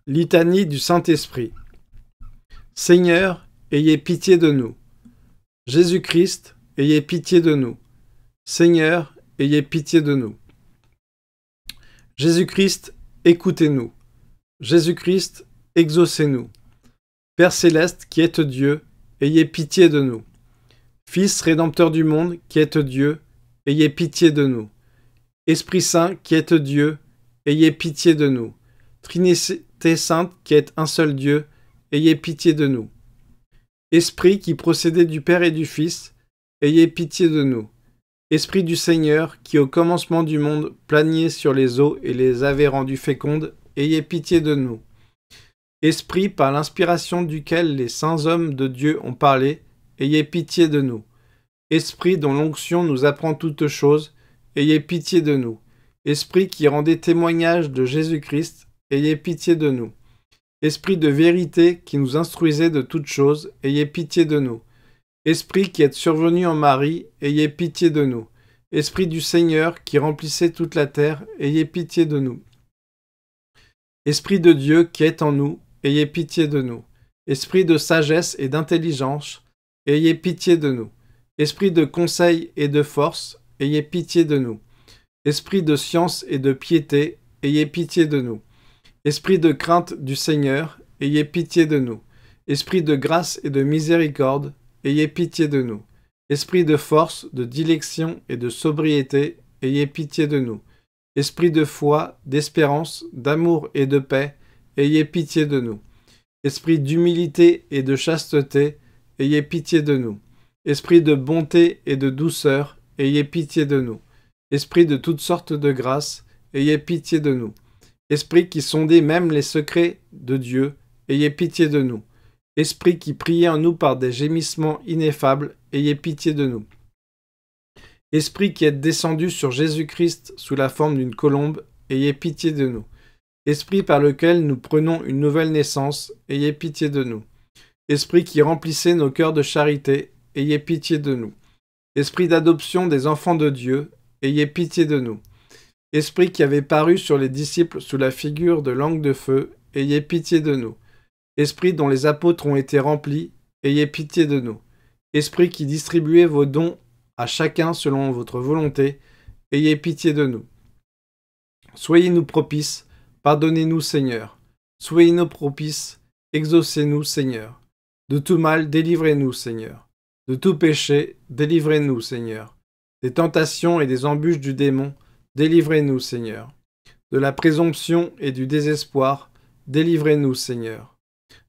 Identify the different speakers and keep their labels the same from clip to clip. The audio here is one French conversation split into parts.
Speaker 1: Litanie du Saint-Esprit. Seigneur, ayez pitié de nous. Jésus-Christ, ayez pitié de nous. Seigneur, ayez pitié de nous. Jésus-Christ, écoutez-nous. Jésus-Christ, exaucez-nous. Père céleste qui êtes Dieu, ayez pitié de nous. Fils rédempteur du monde qui êtes Dieu, ayez pitié de nous. Esprit Saint qui êtes Dieu, ayez pitié de nous. Trinité sainte qui êtes un seul Dieu, ayez pitié de nous. Esprit qui procédez du Père et du Fils, ayez pitié de nous. Esprit du Seigneur qui au commencement du monde planiez sur les eaux et les avez rendues fécondes, ayez pitié de nous. Esprit par l'inspiration duquel les saints hommes de Dieu ont parlé, ayez pitié de nous. Esprit dont l'onction nous apprend toutes choses, ayez pitié de nous. Esprit qui rendait témoignage de Jésus-Christ, ayez pitié de nous. Esprit de vérité qui nous instruisait de toutes choses, ayez pitié de nous. Esprit qui êtes survenu en Marie, ayez pitié de nous. Esprit du Seigneur qui remplissait toute la terre, ayez pitié de nous. Esprit de Dieu qui est en nous, ayez pitié de nous. Esprit de sagesse et d'intelligence, ayez pitié de nous. Esprit de conseil et de force, ayez pitié de nous. Esprit de science et de piété, ayez pitié de nous. Esprit de crainte du Seigneur, ayez pitié de nous. Esprit de grâce et de miséricorde, ayez pitié de nous. Esprit de force, de dilection et de sobriété, ayez pitié de nous. Esprit de foi, d'espérance, d'amour et de paix, ayez pitié de nous. Esprit d'humilité et de chasteté, ayez pitié de nous. Esprit de bonté et de douceur, ayez pitié de nous. Esprit de toutes sortes de grâces, ayez pitié de nous. Esprit qui sondait même les secrets de Dieu, ayez pitié de nous. Esprit qui priait en nous par des gémissements ineffables, ayez pitié de nous. Esprit qui êtes descendu sur Jésus-Christ sous la forme d'une colombe, ayez pitié de nous. Esprit par lequel nous prenons une nouvelle naissance, ayez pitié de nous. Esprit qui remplissait nos cœurs de charité, ayez pitié de nous. Esprit d'adoption des enfants de Dieu, ayez pitié de nous. Esprit qui avait paru sur les disciples sous la figure de langue de feu, ayez pitié de nous. Esprit dont les apôtres ont été remplis, ayez pitié de nous. Esprit qui distribuez vos dons à chacun selon votre volonté, ayez pitié de nous. Soyez-nous propices, pardonnez-nous Seigneur. Soyez-nous propices, exaucez-nous Seigneur. De tout mal, délivrez-nous Seigneur. De tout péché, délivrez-nous Seigneur. Des tentations et des embûches du démon, délivrez-nous Seigneur. De la présomption et du désespoir, délivrez-nous Seigneur.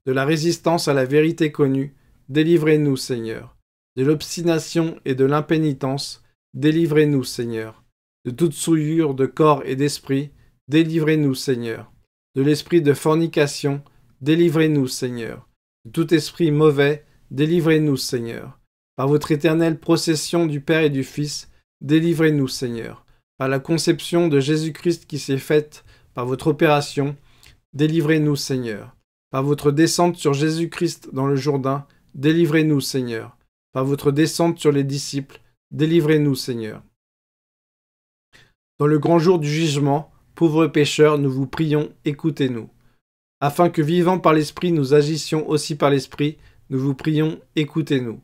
Speaker 1: De la résistance à la vérité connue, délivrez-nous Seigneur. De l'obstination et de l'impénitence, délivrez-nous Seigneur. De toute souillure de corps et d'esprit, délivrez-nous Seigneur. De l'esprit de fornication, délivrez-nous Seigneur. De tout esprit mauvais, délivrez-nous Seigneur. Par votre éternelle procession du Père et du Fils, délivrez-nous Seigneur. Par la conception de Jésus-Christ qui s'est faite par votre opération, délivrez-nous Seigneur. Par votre descente sur Jésus-Christ dans le Jourdain, délivrez-nous Seigneur. Par votre descente sur les disciples, délivrez-nous Seigneur. Dans le grand jour du jugement, pauvres pécheurs, nous vous prions, écoutez-nous. Afin que vivant par l'Esprit, nous agissions aussi par l'Esprit, nous vous prions, écoutez-nous.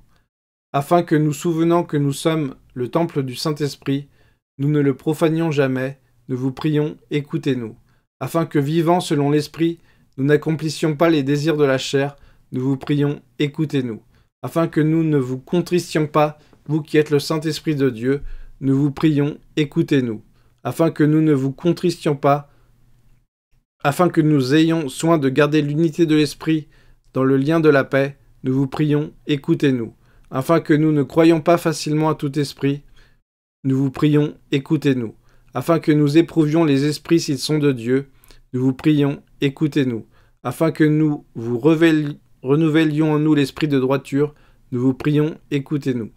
Speaker 1: Afin que nous souvenant que nous sommes le temple du Saint-Esprit, nous ne le profanions jamais, nous vous prions, écoutez-nous. Afin que vivant selon l'Esprit, nous n'accomplissions pas les désirs de la chair, nous vous prions, écoutez-nous. Afin que nous ne vous contristions pas, vous qui êtes le Saint-Esprit de Dieu, nous vous prions, écoutez-nous. Afin que nous ne vous contristions pas, afin que nous ayons soin de garder l'unité de l'Esprit dans le lien de la paix, nous vous prions, écoutez-nous. Afin que nous ne croyions pas facilement à tout esprit, nous vous prions, écoutez-nous. Afin que nous éprouvions les esprits s'ils sont de Dieu, nous vous prions, écoutez-nous. Afin que nous vous renouvelions en nous l'esprit de droiture, nous vous prions, écoutez-nous.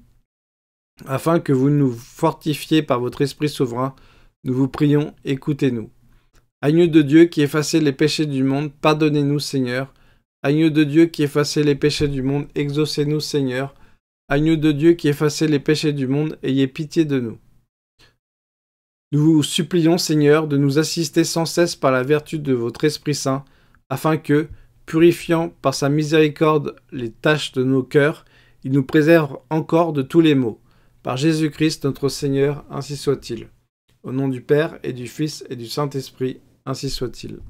Speaker 1: Afin que vous nous fortifiez par votre esprit souverain, nous vous prions, écoutez-nous. Agneau de Dieu qui effacez les péchés du monde, pardonnez-nous Seigneur. Agneau de Dieu qui effacez les péchés du monde, exaucez-nous Seigneur. Agneau de Dieu qui effacez les péchés du monde, ayez pitié de nous. Nous vous supplions, Seigneur, de nous assister sans cesse par la vertu de votre Esprit Saint, afin que, purifiant par sa miséricorde les taches de nos cœurs, il nous préserve encore de tous les maux. Par Jésus-Christ notre Seigneur, ainsi soit-il. Au nom du Père, et du Fils, et du Saint-Esprit, ainsi soit-il.